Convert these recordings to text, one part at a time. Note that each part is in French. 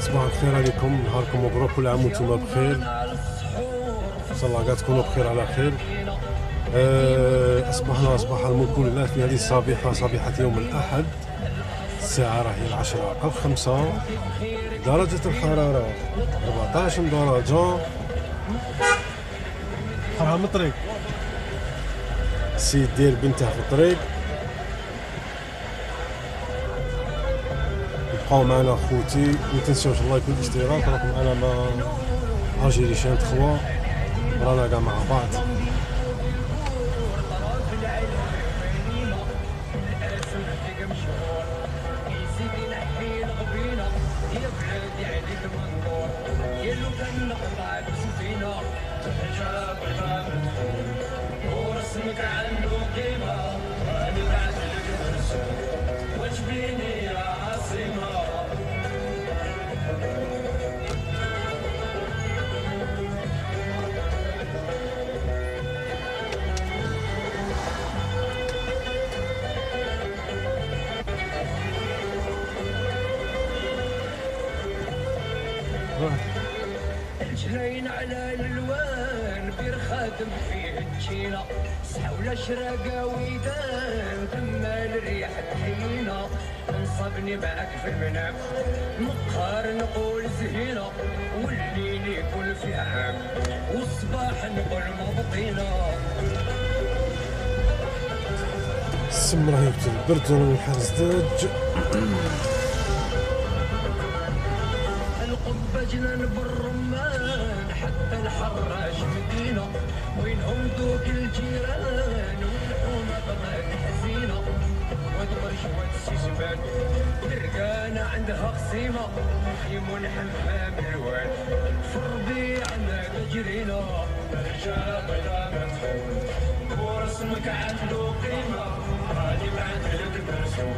صباح الخير عليكم، نهاركم مبروك، كل عام وانتم بخير. ان شاء الله قاعد تكونوا بخير على خير. اصبح الملك لله في هذه الصبيحه، صبيحه يوم الاحد. الساعه راهي 10:05. درجه الحراره 14 درجه. حرام الطريق، السيد دير بنته في الطريق. بقاو معنا خوتي، ما تنساوش الله يكون الاشتراك، راكم معنا مع الجيري شان تخوا، رانا كاع مع بعض. الجنين على الالوان بير خادم فيه التشينه، سحوله شراقه ويدان تما الريح الحينه، نصبني معاك في المنام نقهر نقول زهينه، والليل يكون فيه عام والصباح نقول مبطينه. السم راه يبتل البرد وراني حارس داج. القبه جنان بالرمان حتى الحراش مدينه، وينهم دوك الجيران والحومه بغات حزينه، ودبر شوات السيسبان مرقانه عندها خصيمه، يمون حمام الوان في الربيع ناقه جرينا، الرجال بلا مدحون ورسمك عنده قيمه، هادي بعد لك مرسوم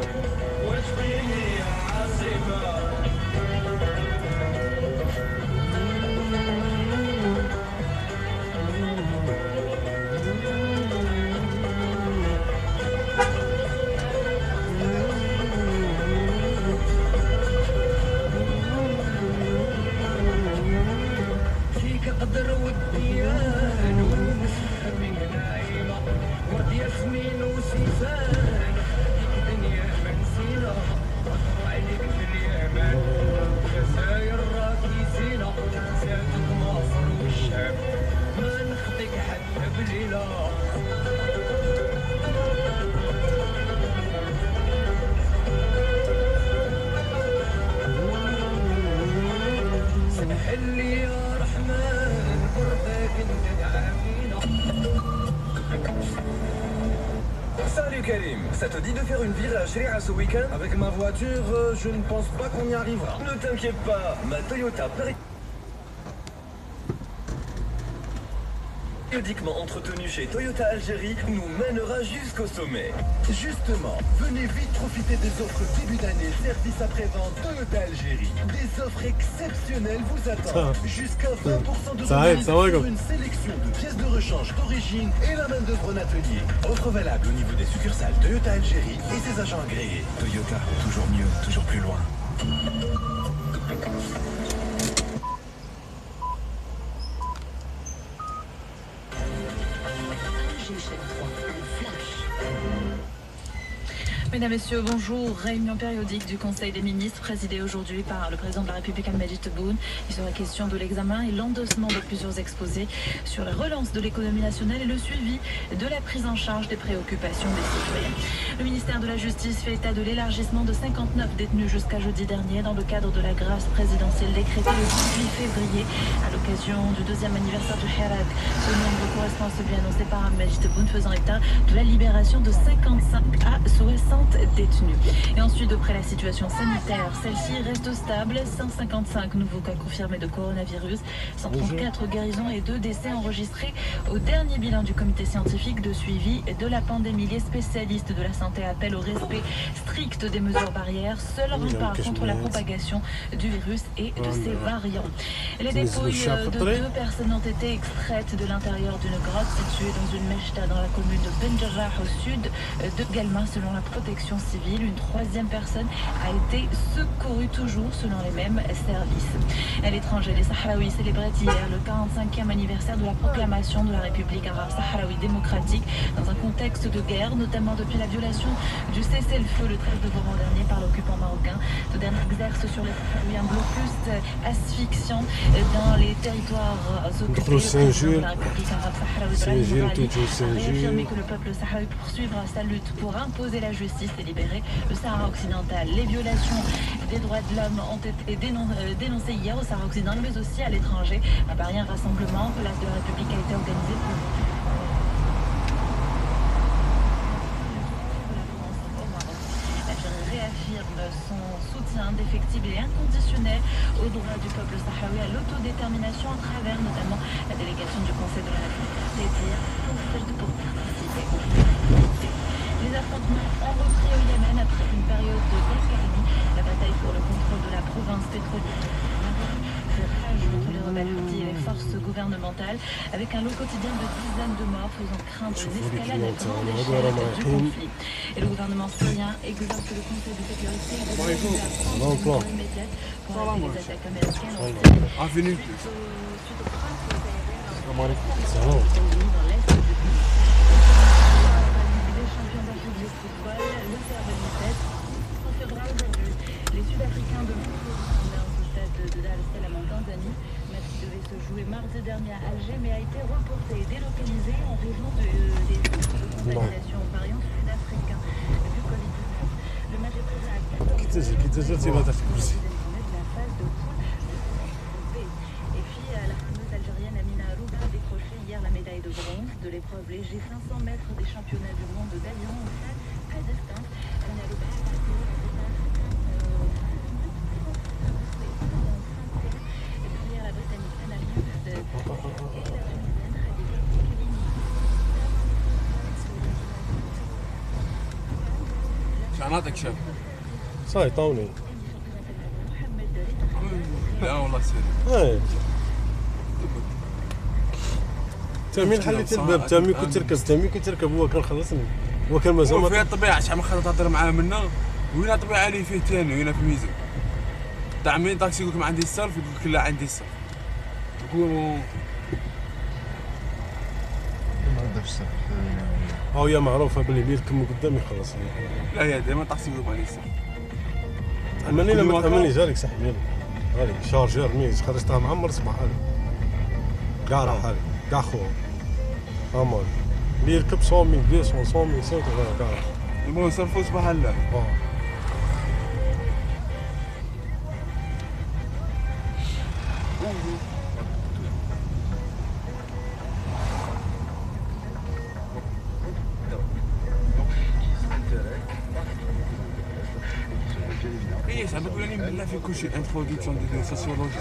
وتبيني يا عاصمه. قدر والديان والنسخة من نايمة، ورد ياسمين وسيسان هذيك دنيا ما نسينا، وطر عليك في اليمن جزاير راكي زينة، زادت مصر والشام ما نخطيك حتى بليلة. سمح لي يا رحمن قربك انت عافينا. Salut Karim, ça te dit de faire une virage Ria ce week-end? Avec ma voiture, je ne pense pas qu'on y arrivera. Ne t'inquiète pas, ma Toyota périodiquement entretenue chez Toyota Algérie nous mènera jusqu'au sommet. Justement, venez vite profiter des offres début d'année, service après-vente Toyota Algérie. Des offres exceptionnelles vous attendent. Jusqu'à 20% de remise sur une sélection de pièces de rechange d'origine et la main d'œuvre en atelier. Offre valable au niveau des succursales Toyota Algérie et ses agents agréés. Toyota, toujours mieux, toujours plus loin. Mesdames, Messieurs, bonjour. Réunion périodique du Conseil des ministres présidée aujourd'hui par le président de la République Al-Majid Tebboune. Il sera question de l'examen et l'endossement de plusieurs exposés sur la relance de l'économie nationale et le suivi de la prise en charge des préoccupations des citoyens. Le ministère de la Justice fait état de l'élargissement de 59 détenus jusqu'à jeudi dernier dans le cadre de la grâce présidentielle décrétée le 18 février à l'occasion du deuxième anniversaire du Hirak. Ce nombre correspond à celui annoncé par Al-Majid Tebboune faisant état de la libération de 55 à 60 détenus. Et ensuite, d'après la situation sanitaire, celle-ci reste stable. 155 nouveaux cas confirmés de coronavirus, 134 guérisons et 2 décès enregistrés au dernier bilan du comité scientifique de suivi de la pandémie. Les spécialistes de la santé appellent au respect strict des mesures barrières, seul rempart contre la propagation du virus et de ses variants. Les dépouilles de 2 personnes ont été extraites de l'intérieur d'une grotte située dans une mechta dans la commune de Benjerah au sud de Galma selon la protection protection civile. Une troisième personne a été secourue toujours selon les mêmes services. À l'étranger, les Sahraouis célébraient hier le 45e anniversaire de la proclamation de la République arabe sahraoui démocratique dans un contexte de guerre, notamment depuis la violation du cessez-le-feu le 13 novembre dernier par l'occupant marocain. Ce dernier exerce sur les Sahraouis un blocus asphyxiant dans les territoires occupés. Le président de la République arabe sahraoui a réaffirmé que le peuple sahraoui poursuivra sa lutte pour imposer la justice et libérer le Sahara occidental. Les violations des droits de l'homme ont été dénoncées hier au Sahara occidental, mais aussi à l'étranger. À Paris, un rassemblement place de la République a été organisé pour réaffirme son soutien indéfectible et inconditionnel aux droits du peuple sahraoui à l'autodétermination à travers notamment la délégation du Conseil de la République pour participer au Les affrontements ont repris au Yémen après une période de d'accalmie. La bataille pour le contrôle de la province pétrolière fait rage entre les rebelles Houthis et les forces gouvernementales, avec un lot quotidien de dizaines de morts faisant craindre une escalade à grande échelle du conflit. Et le gouvernement syrien exhorte le Conseil de sécurité de prendre immédiate pour arrêter les attaques américaines en Syrie. Suite aux frappes aériennes dans l'est du pays. Les champions d'Afrique de football, le CR2007, recevra aujourd'hui les Sud-Africains de au stade de Dar es Salaam en Tanzanie. Le match qui devait se jouer mardi dernier à Alger, mais a été reporté et délocalisé en raison des contaminations aux variants sud-africains du Covid-19. Le match est prévu à 14h. De la phase de poule. Et puis la fameuse Algérienne Amina Arouba a décroché hier la médaille de bronze de l'épreuve léger 500 mètres des championnats du monde d'aviron au stade à distance. Amina Arouba a parcouru la distance et derrière la Britannique Anna Hughes et la Tunisienne Khadija Koulibaly. شعناتك شاب صاي طاوني لا والله سهل هاي تامين حليت الباب تامي كنت تركب هو كان خلصني هو كان مازال فيها الطبيعة شحال ما خلط هضر معاه منا وين الطبيعة اللي فيه ثاني وين في ميزان تاع مين طاكسي يقول لك ما عندي الصرف يقول لك لا عندي الصرف يكونوا ما عندهاش الصرف ها هي معروفه باللي اللي يركب من قدام يخلص لا هي دائما طاكسي يقول ما عندي الصرف امني لما امني جالك سحبني هذيك شارجر ميز خرجتها معمر صباح هذا كاع راح هذا كاع خوه امال اللي يركب 100 200 100 كاع المهم نصرفوا صباح الله ايه صاحبي كلاني بالله في كل شيء انترودكسيون دو سوسيولوجي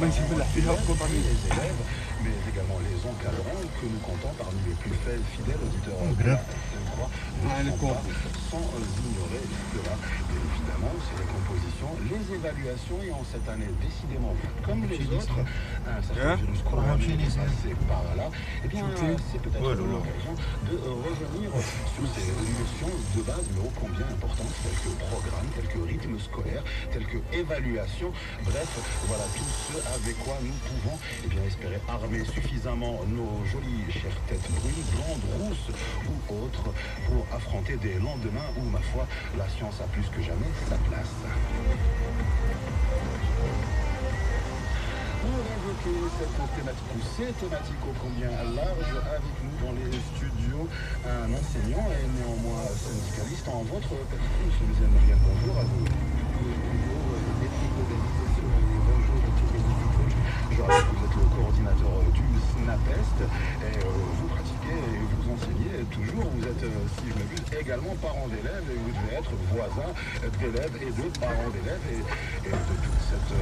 ماشي بالله فيها les élèves, mais également les encadrants que nous comptons parmi les plus fidèles auditeurs sans ignorer cela. Et évidemment, c'est les compositions, les évaluations et en cette année décidément comme les autres, un certain virus coronavirus est passé par là. Et bien, c'est peut-être l'occasion de revenir sur ces notions de base, mais ô combien importantes, telles que programme, tels que rythme scolaire, tels que évaluation. Bref, voilà tout ce avec quoi nous pouvons espérer armer suffisamment nos jolies chères têtes brunes, blondes, rousses ou autres pour affronter des lendemains où, ma foi, la science a plus que jamais sa place. Pour évoquer cette thématique ou ces thématiques ô combien large, avec nous dans les studios un enseignant et néanmoins syndicaliste en votre personne, M. Lucienne Morgan. Bonjour à vous. Je rappelle que vous êtes le coordinateur du SNAPEST et vous pratiquez et vous enseignez toujours. Vous êtes, si je m'abuse, également parent d'élèves et vous devez être voisin d'élèves et de parents d'élèves et de toute cette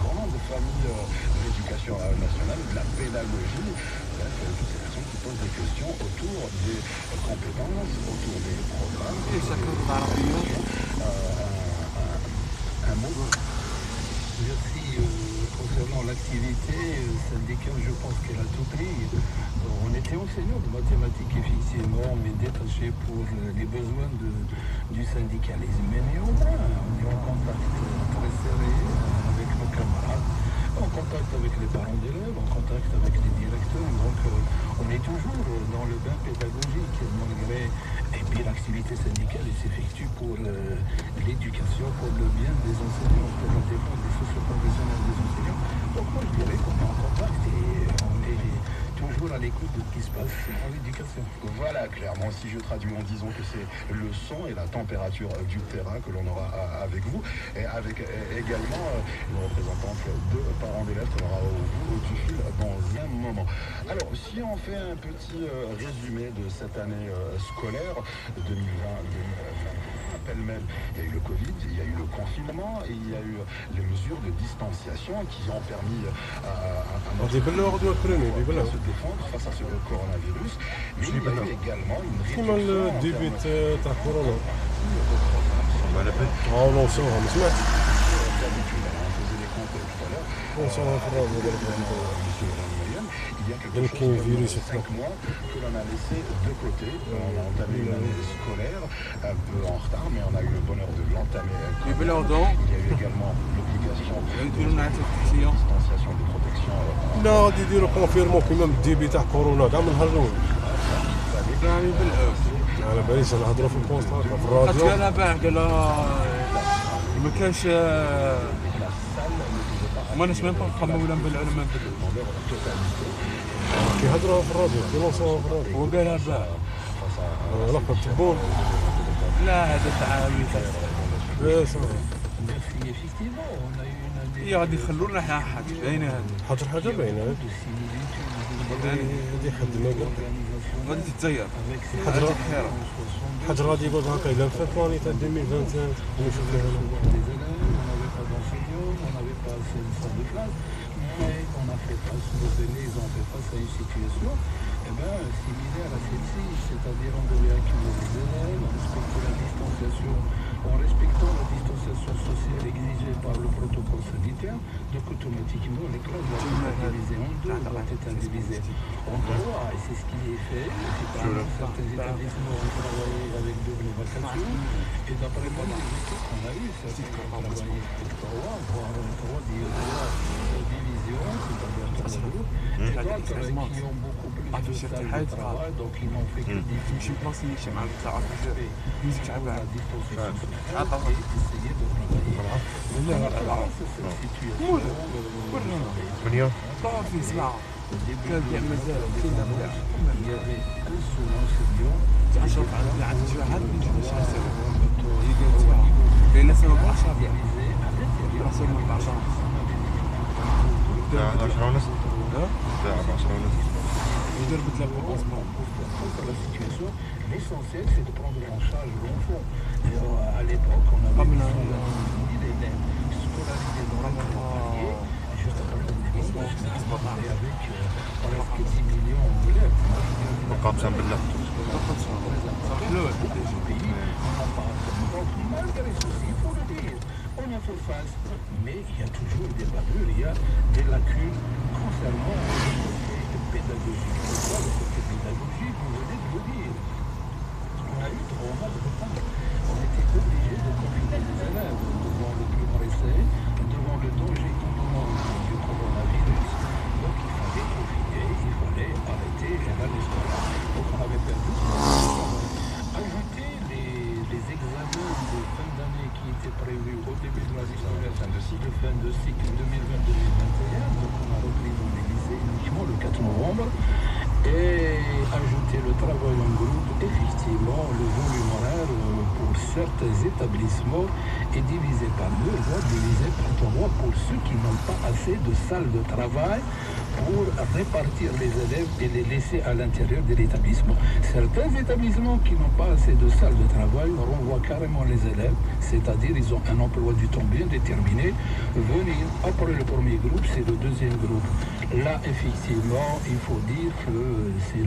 grande famille de l'éducation nationale, de la pédagogie. Bref, toutes ces personnes qui posent des questions autour des compétences, autour des programmes. Et ça peut un mot. Merci concernant l'activité syndicale, je pense qu'elle a tout pris. On était enseignants de mathématiques, effectivement, mais détachés pour les besoins du syndicalisme. Mais néanmoins, on est en contact très serré avec nos camarades, en contact avec les parents d'élèves, en contact avec les directeurs. Donc, on est toujours dans le bain pédagogique, malgré. Et puis, l'activité syndicale s'effectue pour l'éducation, pour le bien des enseignants, pour la défense des socio-professionnels des enseignants. Donc, moi, je dirais qu'on est en contact et on est toujours à l'écoute de ce qui se passe dans l'éducation. Voilà, clairement, si je traduis en disant que c'est le son et la température du terrain que l'on aura avec vous, et avec également une représentante de parents d'élèves qu'on aura au bout du fil dans un moment. Alors, si on fait un petit résumé de cette année scolaire 2020-2021, pêle-mêle, il y a eu le Covid, il y a eu le confinement, et il y a eu les mesures de distanciation qui ont permis à notre de se défendre face à ce coronavirus. Mais il y a eu également une كيما réduction الديبي تاع كورونا d'habitude, نوصلوها ما سمعتش on faisait les comptes tout à l'heure. نوصلوها في الراديو Monsieur Moyenne, il y a quelque Il y a chose qu'un de virus, 5 mois que l'on a laissé de côté. On a entamé une année scolaire un peu en retard, mais on a eu le bonheur de l'entamer. يبي له ضوء Il y a eu également l'obligation يديروا لنا تحتيه de distanciation de protection. لا غادي يديروا كونفيرمون كيما بالديبي تاع كورونا كاع من نهار الاول راني بالعوف على باليش نهضروا في البوست هكا في قالت الراديو قالها باع قالها ما كانش ما ناش ميم با خمولا بالعلماء كيهضروا في الراديو كيلونسوها في الراديو هو قالها باع لقب تبون لا هذا تعاوي ايه صافي Merci, effectivement, on a eu une année هي غادي يخلونا حنا حاجه باينه هذه حاجه حاجه باينه de similitudes هذه حد ما قال غادي تتزير avec ces حجر خير حاجه غادي يقول هكا الا في بلاني تاع 2025 نشوف فيها des élèves, on n'avait pas d'enseignants, on n'avait pas assez de salle de classe, mais on a fait face, nos aînés, ils ont fait face à une situation similaire à celle-ci, c'est-à-dire on devait accueillir les élèves, en respectant la distanciation sociale exigée par le protocole sanitaire, donc automatiquement les classes doivent être divisées en deux, doivent être divisées en trois, et c'est ce qui est fait. Certains établissements ont travaillé avec double vacation, et d'après moi, les études qu'on a eues, certains ont travaillé avec trois, voire trois divisions, c'est-à-dire trois groupes, et d'autres qui ont beaucoup plus de salles de travail, donc ils n'ont fait que تمشي بلاصه يمشي مع القطاع ميزك la تعبان distanciation sociale et essayer de travailler. Cette situation, منيا صافي اسمع كان يعمل مازال كاين بلا il y avait un seul enseignant تعشرت عند شي واحد نجي نسوي هي قالت لها كاين سبب 10 organisé à l'intérieur راسو من 10 الساعة 10 ونص ها الساعة 10 ونص وضربت لها بونسمون face à la situation. L'essentiel, c'est de prendre en charge l'enfant. Et, à l'époque, on avait 10 000 élèves scolarisés dans le panier, juste après la pandémie, et avec presque 10 millions d'élèves. وقاسم بالله Malgré ceci, il faut le dire, on a fait face, mais il y a toujours des bavures, il y a des lacunes concernant le côté pédagogique. Pourquoi le côté pédagogique, vous venez de le dire. On a eu 3 mois de retard. On était obligé de confiner les élèves devant le plus pressé, devant le danger imminent du coronavirus. Donc il fallait confiner, il fallait arrêter l'année scolaire. Donc on avait perdu. Ajouter les examens de fin d'année qui étaient prévus au début de l'année scolaire, de fin de cycle 2020-2021. Donc on a repris dans les lycées uniquement le 4 novembre. Et ajouter le travail en groupe, effectivement, le volume horaire pour certains établissements est divisé par 2, voire divisé par 3 pour ceux qui n'ont pas assez de salles de travail pour répartir les élèves et les laisser à l'intérieur de l'établissement. Certains établissements qui n'ont pas assez de salles de travail renvoient carrément les élèves, c'est-à-dire ils ont un emploi du temps bien déterminé, venir après le premier groupe, c'est le deuxième groupe. Là, effectivement, il faut dire que c'est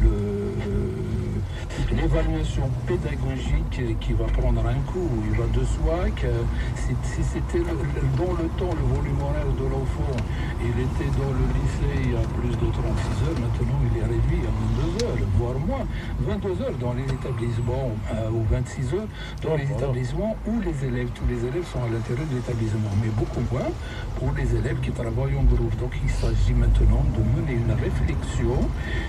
l'évaluation pédagogique qui va prendre un coup. Il va de soi que si c'était dans le temps, le volume horaire de l'enfant, il était dans le lycée à plus de 36 heures, maintenant il est réduit à 22 heures, voire moins. 22 heures dans les établissements, ou 26 heures dans les établissements où tous les élèves sont à l'intérieur de l'établissement, mais beaucoup moins pour les élèves qui travaillent en groupe. Donc il s'agit maintenant de mener une réflexion,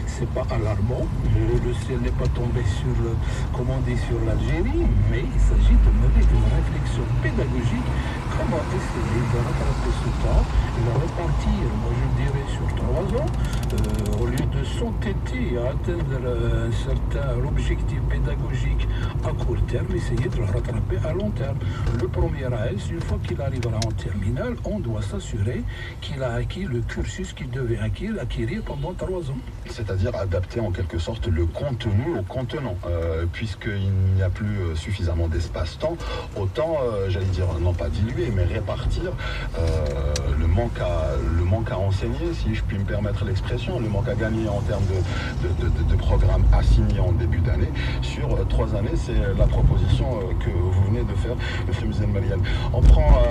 c'est pas alarmant, le ciel n'est pas tombé sur l'Algérie, mais il s'agit de mener une réflexion pédagogique, comment essayer de rattraper ce temps, et de repartir, moi je dirais sur 3 ans, au lieu de s'entêter à atteindre un certain objectif pédagogique à court terme, essayer de le rattraper à long terme. Le premier AS, une fois qu'il arrivera en terminale, on doit s'assurer qu'il a acquis le cursus qu'il devait acquérir pendant 3 ans. C'est-à-dire adapter en quelque sorte le contenu au contenant, puisqu'il n'y a plus suffisamment d'espace-temps, autant, j'allais dire, non pas diluer, mais répartir le manque à enseigner, si je puis me permettre l'expression, le manque à gagner en termes de programmes assignés en début d'année. Sur 3 années, c'est la proposition que vous venez de faire, M. Mzien-Meliane. On prend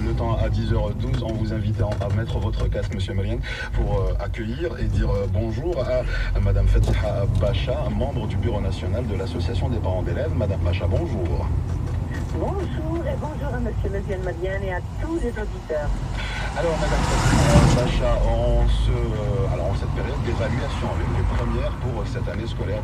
le temps à 10h12 en vous invitant à mettre votre casque, M. Meliane, pour accueillir et dire bonjour à Mme Fatiha Bacha, membre du bureau national de l'association des parents d'élèves. Mme Bacha, bonjour. Bonjour et bonjour à M. Mzien-Meliane et à tous les auditeurs. Alors, Mme Bacha, en cette période d'évaluation, les premières pour cette année scolaire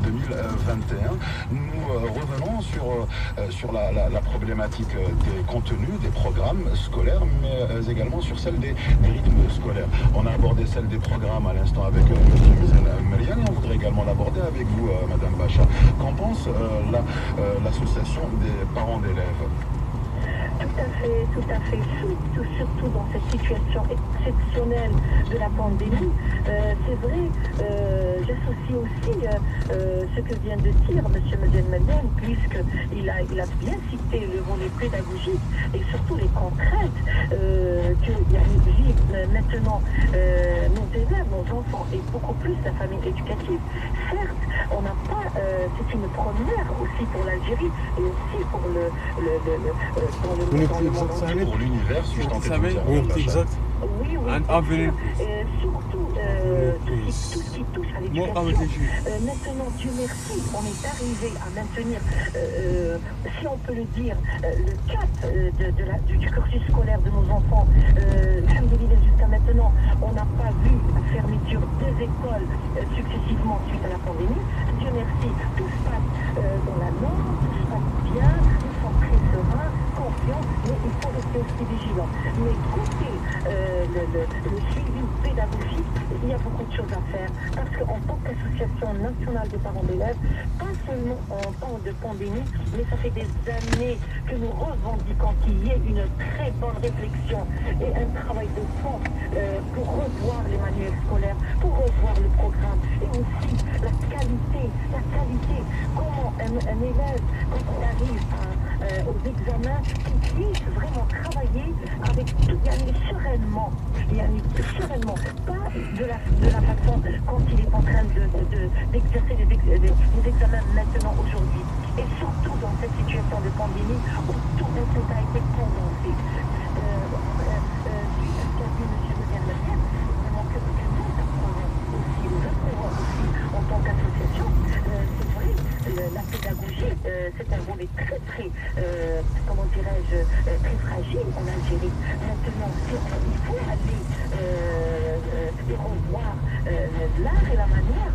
2020-2021, nous revenons sur la problématique des contenus, des programmes scolaires, mais également sur celle des rythmes scolaires. On a abordé celle des programmes à l'instant avec M. Mzien-Meliane et on voudrait également l'aborder avec vous, Mme Bacha. Qu'en pense l'association des parents d'élèves? Tout à fait, surtout dans cette situation exceptionnelle de la pandémie. C'est vrai, j'associe aussi ce que vient de dire M. Mzien-Meliane, puisqu'il a bien cité le volet pédagogique et surtout les contraintes que vivent maintenant nos élèves, nos enfants et beaucoup plus la famille éducative. Certes, on n'a pas, c'est une première aussi pour l'Algérie et aussi pour pour l'univers, si je t'en fais exact. Oui, surtout tout ce qui touche à l'éducation. Maintenant, Dieu merci, on est arrivé à maintenir, si on peut le dire, le cap du cursus scolaire de nos enfants. Jusqu'à maintenant, on n'a pas vu la fermeture des écoles successivement suite à la pandémie. Dieu merci, tout se passe dans la norme, tout se passe bien, nous sommes très sereins, confiants, mais il faut rester aussi vigilants. Mais côté le suivi pédagogique, il y a beaucoup de choses à faire, parce qu'en tant qu'association nationale des parents d'élèves, pas seulement en temps de pandémie, mais ça fait des années que nous revendiquons qu'il y ait une très bonne réflexion et un travail de fond pour revoir les manuels scolaires, pour revoir le programme et aussi la qualité, comment un élève, quand il arrive aux examens, qu'il puisse vraiment travailler avec tout, sereinement, pas de la façon quand il est en train d'exercer les examens maintenant aujourd'hui. Et surtout dans cette situation de pandémie où tout a été condensé. Suite à ce qu'a dit M. Mzien-Meliane, vraiment que nous approuvons aussi en tant qu'association, c'est vrai, la pédagogie, c'est un volet très, comment dirais-je, très fragile en Algérie. Maintenant, il faut aller revoir l'art et la manière